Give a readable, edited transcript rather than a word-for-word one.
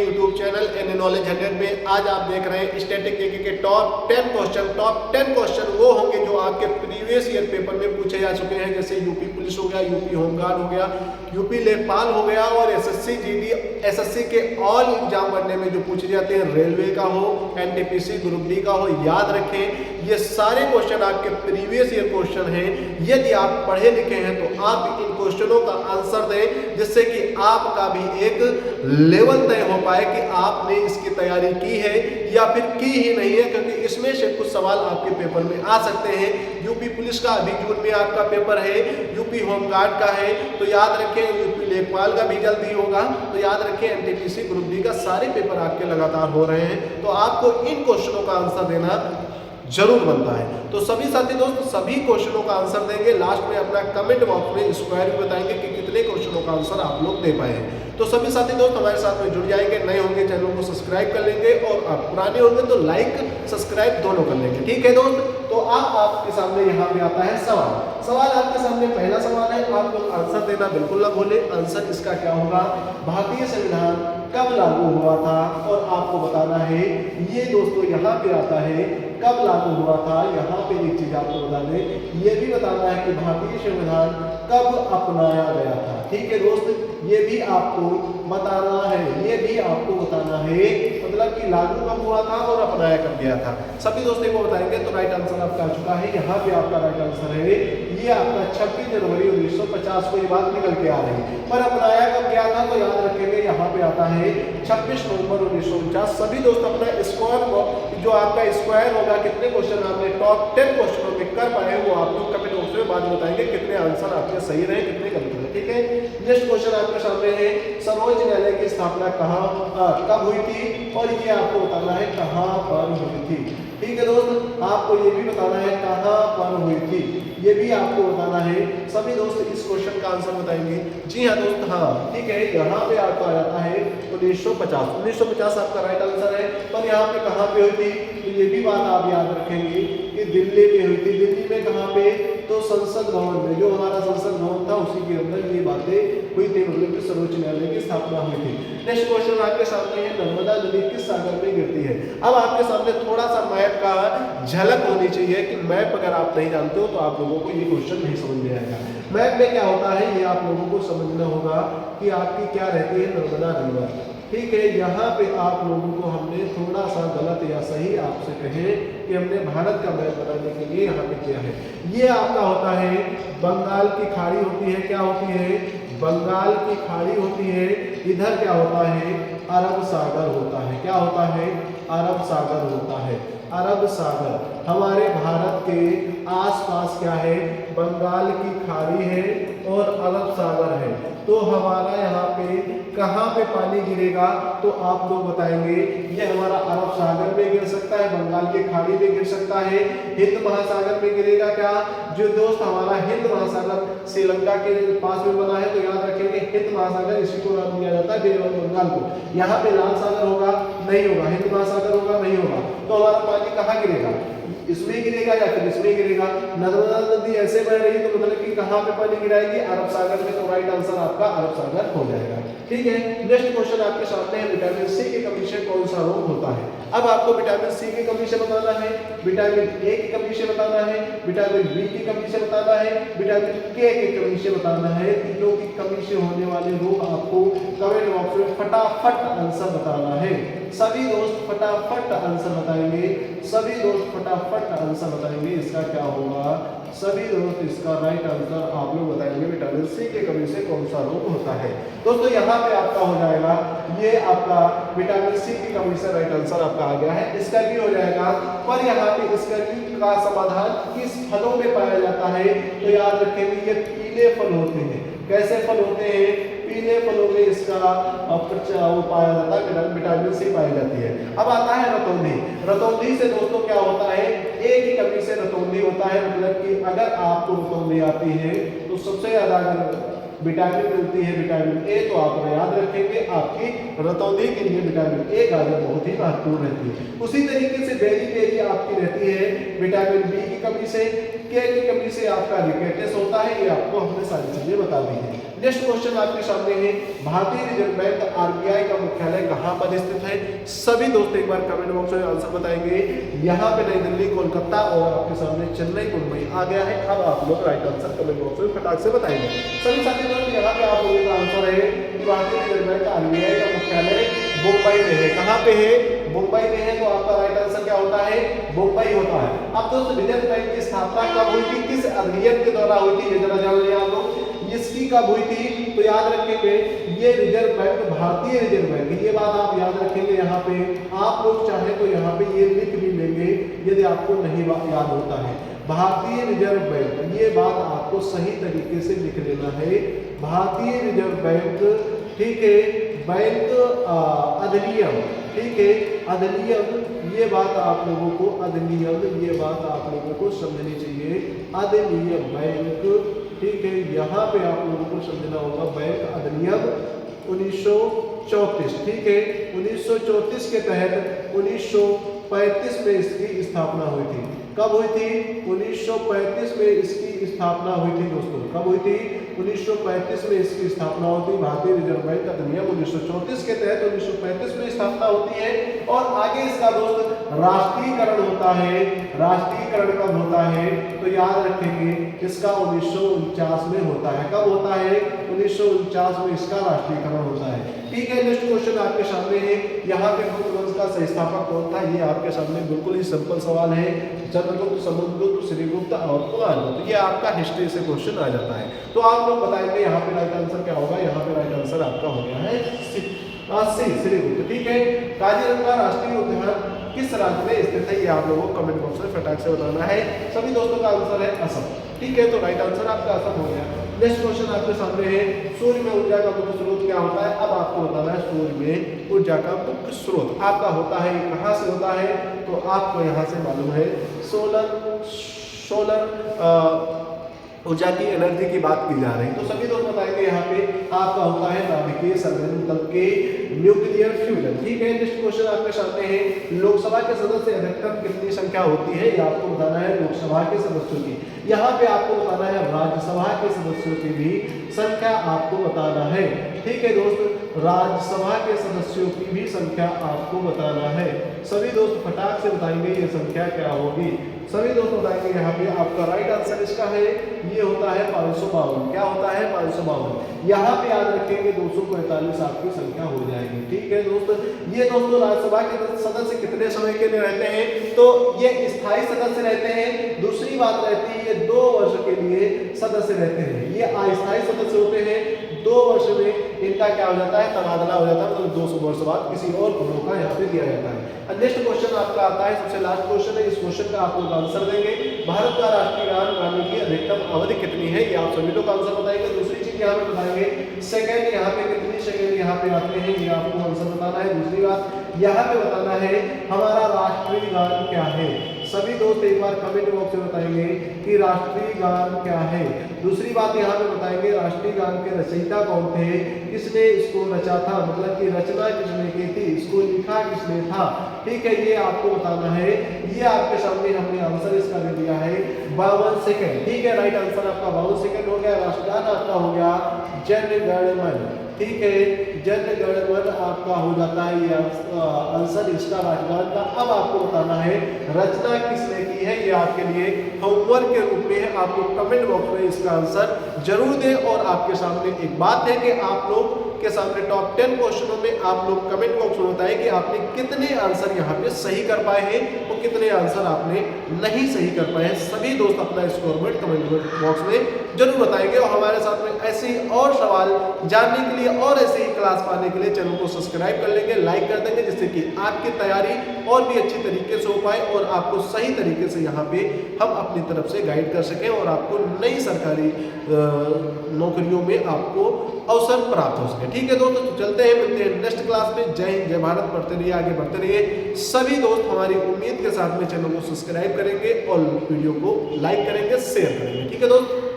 YouTube channel N knowledge 100 में। आज आप देख रहे हैं स्टैटिक जीके के टॉप 10 क्वेश्चन वो होंगे जो आपके प्रीवियस ईयर पेपर में पूछे जा चुके हैं, जैसे यूपी पुलिस हो गया, यूपी होमगार्ड हो गया, यूपी लेखपाल हो गया और एसएससी जीडी एसएससी के ऑल एग्जाम बनने में जो पूछे जाते हैं, रेलवे का हो, एनटीपीसी ग्रुप डी का हो, याद रखें ये सारे क्वेश्चन आपके प्रीवियस ईयर क्वेश्चन हैं। यदि आप पढ़े लिखे हैं तो आप इन क्वेश्चनों का आंसर दें, जिससे कि आपका भी एक लेवल तय हो पाए कि आपने इसकी तैयारी की है या फिर की ही नहीं है, क्योंकि इसमें से कुछ सवाल आपके पेपर में आ सकते हैं। यूपी पुलिस का अभी जून में आपका पेपर है, यूपी होमगार्ड का है तो याद रखें, यूपी लेखपाल का भी जल्दी होगा तो याद रखें, एनटीपीसी ग्रुप डी का सारे पेपर आपके लगातार हो रहे हैं, तो आपको इन क्वेश्चनों का आंसर देना जरूर बनता है। तो सभी साथी दोस्त सभी क्वेश्चनों का आंसर देंगे, लास्ट में अपना कमेंट बॉक्स में स्क्वायर भी बताएंगे कि कितने क्वेश्चनों का आंसर आप लोग दे पाए हैं। तो सभी साथी दोस्त हमारे साथ में जुड़ जाएंगे, नए होंगे चैनल को सब्सक्राइब कर लेंगे और आप पुराने होंगे तो लाइक सब्सक्राइब दोनों कर लेंगे, ठीक है दोस्त। तो आपके सामने यहाँ पे आता है सवाल आपके सामने पहला सवाल है, आप लोग आंसर देना बिल्कुल ना भूले। आंसर इसका क्या होगा, भारतीय संविधान कब लागू हुआ था, और आपको बताना है ये दोस्तों यहाँ पे आता है कब लागू हुआ था। यहाँ पे एक चीज आपको बता दें, ये भी बताना है कि भारतीय संविधान कब अपनाया गया था, ठीक है दोस्त, ये भी आपको बताना है, ये भी आपको बताना है, मतलब कि लागू कब हुआ था और अपनाया कब गया था। सभी दोस्तों को बताएंगे तो राइट आंसर आपका आ चुका है। यहाँ पे आपका राइट आंसर है, ये आपका 26 जनवरी 1950 को ये बात निकल के आ रही है, पर अपनाया कब गया था तो याद रखेंगे यहाँ पे आता है 26 नवंबर 1949। सभी दोस्त अपना स्क्वायर जो आपका स्क्वायर होगा, कितने क्वेश्चन आपने टॉप 10 क्वेश्चनों में कर पाए वो आप लोग कमेंट बॉक्स में बाद में बताएंगे, कितने आंसर आपके सही रहे कितने गलत रहे, ठीक है। नेक्स्ट क्वेश्चन आपके सामने है, सर्वोच्च न्यायालय की स्थापना कब हुई थी, और ये आपको बताना है कहाँ पर हुई थी, ठीक है दोस्त। आपको ये भी बताना है कहाँ पर हुई थी, ये भी आपको बताना है। सभी दोस्त इस क्वेश्चन का आंसर बताएंगे। जी हाँ दोस्त, हाँ ठीक है, यहाँ पे आपको आ जाता है 1950 आपका राइट आंसर है, पर यहाँ पे कहाँ पे हुई थी तो ये भी बात आप याद रखेंगे कि दिल्ली में हुई थी। दिल्ली में कहाँ पे, तो संसद भवन में, जो हमारा संसद भवन था उसी के अंदर ये बातें हुई थी, मतलब कि सर्वोच्च न्यायालय की स्थापना हुई थी। नेक्स्ट क्वेश्चन आपके सामने है, नर्मदा नदी किस सागर में गिरती है। अब आपके सामने थोड़ा सा मैप का झलक होनी चाहिए कि मैप अगर आप नहीं जानते हो तो आप लोगों को ये क्वेश्चन नहीं समझ में आएगा। मैप में क्या होता है ये आप लोगों को समझना होगा कि आपकी क्या रहती है, नर्मदा रिवर, ठीक है। यहाँ पे आप लोगों को हमने थोड़ा सा गलत या सही आपसे कहे कि हमने भारत का मैप बनाने के लिए यहाँ पे किया है। ये आपका होता है बंगाल की खाड़ी होती है, क्या होती है, बंगाल की खाड़ी होती है। इधर क्या होता है, अरब सागर होता है, क्या होता है, अरब सागर होता है। अरब सागर हमारे भारत के आसपास क्या है, बंगाल की खाड़ी है और अरब सागर है। तो हमारा यहाँ पे कहाँ पे पानी गिरेगा तो आप लोग बताएंगे, ये हमारा अरब सागर में गिर सकता है, बंगाल की खाड़ी में गिर सकता है, हिंद महासागर में गिरेगा क्या, जो दोस्त हमारा हिंद महासागर श्रीलंका के पास में बना है तो याद रखेंगे हिंद महासागर इसी को नाम दिया जाता है बे ऑफ बंगाल को। यहाँ पे लाल सागर होगा नहीं होगा, हिंद महासागर होगा नहीं होगा, तो हमारा पानी कहाँ गिरेगा, इसमें गिरेगा या फिर इसमें गिरेगा। नर्मदा नदी ऐसे बह रही है तो मतलब कि कहाँ पे पानी गिराएगी, अरब सागर में, तो राइट आंसर आपका अरब सागर हो जाएगा, ठीक है। नेक्स्ट क्वेश्चन आपके सामने है, विटामिन सी की कमी से कौन सा रोग होता है। अब आपको विटामिन सी की कमी से बताना है, विटामिन ए की कमी से बताना है, विटामिन बी की कमी से बताना है, विटामिन के की कमी से बताना है। तीनों की कमी से होने वाले रोग आपको कमेंट बॉक्स में फटाफट आंसर बताना है। सभी दोस्त फटाफट आंसर बताएंगे, सभी दोस्त फटाफट आंसर बताएंगे, इसका क्या होगा, सभी दोस्त इसका राइट आंसर आप लोग बताएंगे, विटामिन सी की कमी से कौन सा रोग होता है। दोस्तों यहाँ पे आपका हो जाएगा, ये आपका विटामिन सी की कमी से राइट आंसर आपका आ गया है, इसका भी हो जाएगा। पर यहाँ पे इसका का समाधान किस फलों में पाया जाता है तो याद रखेंगे ये पीले फल होते हैं। कैसे फल होते हैं, पीले फलों में इसका वो पाया जाता है, विटामिन सी पाई जाती है। अब आता है रतौंधी। रतौंधी से दोस्तों क्या होता है, ए की कमी से रतौंधी होता है, मतलब कि अगर आपको रतौंधी आती है तो सबसे ज्यादा अगर विटामिन मिलती है विटामिन ए, तो आप याद रखेंगे आपकी रतौंधी के लिए विटामिन ए गाजर बहुत ही महत्वपूर्ण रहती है। उसी तरीके से बेरी बेरी आपकी रहती है विटामिन बी की कमी से, के की कमी से आपका रिकेटेस होता है, ये आपको हमने सारी चीजें बता दी है। नेक्स्ट क्वेश्चन आपके सामने है, भारतीय रिजर्व बैंक आरबीआई का मुख्यालय कहाँ पर स्थित है? सभी दोस्त एक बार कमेंट बॉक्स में आंसर बताएंगे। यहाँ पे नई दिल्ली, कोलकाता और आपके सामने चेन्नई, मुंबई आ गया है। अब आप लोग राइट आंसर कमेंट बॉक्स में फटाक से बताएंगे। सभी साथी दोस्त यहाँ पे आप लोगों का आंसर है कि भारतीय रिजर्व बैंक आरबीआई का मुख्यालय मुंबई में है। कहाँ पे है? मुंबई में है। तो आपका राइट आंसर क्या होता है? मुंबई होता है। अब दोस्तों रिजर्व बैंक की स्थापना कब हुई थी, किस अधिनियम के द्वारा हुई थी, ये जरा जान लिया आप लोग। इसकी कब हुई थी? तो याद रखेंगे ये रिजर्व बैंक भारतीय रिजर्व बैंक, ये बात आप याद रखेंगे। यहाँ पे आप लोग चाहे तो यहाँ पे ये लिख भी लेंगे यदि आपको नहीं याद होता है। भारतीय रिजर्व बैंक, ये बात आपको सही तरीके से लिख लेना है। भारतीय रिजर्व बैंक, ठीक है, बैंक अधिनियम, ठीक है, अधिनियम, ये बात आप लोगों को अधिनियम, ये बात आप लोगों को समझनी चाहिए। अधिनियम बैंक, ठीक है, यहाँ पे आप लोगों को समझना होगा बैंक अधिनियम 1934, ठीक है, 1934 के तहत 1935 में इसकी स्थापना हुई थी। कब हुई थी? 1935 में इसकी स्थापना हुई थी दोस्तों। कब हुई थी? 1935 में इसकी स्थापना होती है। भारतीय रिजर्व बैंक अधिनियम 1934 के तहत 1935 में स्थापना होती है। और आगे इसका दोस्त राष्ट्रीयकरण होता है। राष्ट्रीयकरण कब होता है? तो याद रखेंगे इसका 1949 में होता है। कब होता है? 1949 में इसका राष्ट्रीयकरण होता है। ठीक है, नेक्स्ट क्वेश्चन आपके सामने है, यहाँ पे गुप्त वंश का संस्थापक कौन था? ये आपके सामने बिल्कुल ही सिंपल सवाल है। चंद्रगुप्त, समुद्रगुप्त, श्रीगुप्त और कुमारगुप्त, ये आपका हिस्ट्री से क्वेश्चन आ जाता है। तो आप लोग बताएंगे यहाँ पे राइट आंसर क्या होगा। यहाँ पे राइट आंसर आपका हो गया है सी, श्रीगुप्त। ठीक है, काजीरंगा राष्ट्रीय उद्यान किस राज्य में स्थित है? ये आप लोगों को कमेंट बॉक्स में फटाक से बताना है। सभी दोस्तों का आंसर है असम। ठीक है, तो राइट आंसर आपका असम हो गया। नेक्स्ट क्वेश्चन आपके सामने है, सूर्य में ऊर्जा का मुख्य स्रोत क्या होता है? अब आपको बताना है सूर्य में ऊर्जा का मुख्य स्रोत आपका होता है, कहाँ से होता है? तो आपको यहाँ से मालूम है सोलर ऊर्जा की एनर्जी की बात की जा रही है। तो सभी दोस्त बताएंगे यहाँ पे आपका होता है नाभिकीय संघनन तल के न्यूक्लियर फ्यूजन। ठीक है, नेक्स्ट क्वेश्चन आपके सामने है, लोकसभा के सदस्य अधिकतम कितनी संख्या होती है? ये आपको बताना है लोकसभा के सदस्यों की। यहाँ पे आपको बताना है राज्यसभा के सदस्यों की भी संख्या आपको बताना है। ठीक है दोस्त, राज्यसभा के सदस्यों की भी संख्या आपको बताना है। सभी दोस्त फटाक से बताएंगे ये संख्या क्या होगी। सभी दोस्त बताएंगे यहाँ पे आपका राइट आंसर इसका है, ये होता है 552। क्या होता है? 552। यहाँ पे याद रखेंगे 245 आपकी संख्या हो जाएगी। ठीक है दोस्तों, ये दोस्तों राज्यसभा के सदस्य कितने समय के लिए रहते हैं? तो ये स्थायी सदस्य रहते हैं। दूसरी बात रहती है ये 2 वर्ष के लिए सदस्य रहते हैं। ये अस्थायी सदस्य होते हैं। 2 वर्ष में इनका क्या हो जाता है? तबादला हो जाता है, मतलब 200 वर्ष बाद किसी और को मौका यहाँ पे दिया जाता है। नेक्स्ट क्वेश्चन आपका आता है, सबसे लास्ट क्वेश्चन है। इस क्वेश्चन का आप लोग आंसर देंगे। भारत का राष्ट्रीय गान गाने की अधिकतम अवधि कितनी है? ये आप सभी लोग आंसर बताएंगे। दूसरी चीज यहाँ पे बताएंगे सेकंड, यहाँ पे कितनी सेकंड यहाँ पे आते हैं, ये आपको आंसर बताना है। दूसरी बात यहाँ पे बताना है हमारा राष्ट्रीय गान क्या है। सभी दोस्त एक बार कमेंट बॉक्स में बताएंगे कि राष्ट्रीय गान क्या है। दूसरी बात यहाँ पे बताएंगे राष्ट्रीय गान के रचयिता कौन थे, किसने इसको रचा था, मतलब कि रचना किसने की थी, इसको लिखा किसने था। ठीक है, ये आपको बताना है। ये आपके सामने हमने आंसर इसका दे दिया है 52 सेकंड। ठीक है, राइट आंसर आपका 52 सेकंड हो गया। राष्ट्रगान आपका हो गया जन गण मन। ठीक है, जन गण मन आपका हो जाता है ये आंसर इसका राष्ट्रगान का। अब आपको बताना है रचना किसने की है। ये आपके लिए होमवर्क के रूप में है। आप लोग कमेंट बॉक्स में इसका आंसर जरूर दें। और आपके सामने एक बात है कि आप लोग के सामने टॉप 10 क्वेश्चनों में आप लोग कमेंट बॉक्स में बताएं कि आपने कितने आंसर यहाँ पे सही कर पाए हैं और कितने आंसर आपने नहीं सही कर पाए हैं। सभी दोस्त अपना स्कोर कमेंट बॉक्स में जरूर बताएंगे। और हमारे साथ में ऐसे ही और सवाल जानने के लिए और ऐसे ही क्लास पाने के लिए चैनल को सब्सक्राइब कर लेंगे, लाइक कर देंगे, जिससे कि आपकी तैयारी और भी अच्छी तरीके से हो पाए और आपको सही तरीके से यहाँ पे हम अपनी तरफ से गाइड कर सकें और आपको नई सरकारी नौकरियों में आपको अवसर प्राप्त हो सके। ठीक है दोस्तों, तो चलते हैं, मिलते हैं नेक्स्ट क्लास में। जय हिंद, जय भारत। पढ़ते रहिए, आगे बढ़ते रहिए। सभी दोस्त हमारी उम्मीद के साथ में चैनल को सब्सक्राइब करेंगे और वीडियो को लाइक करेंगे, शेयर करेंगे। ठीक है दोस्त।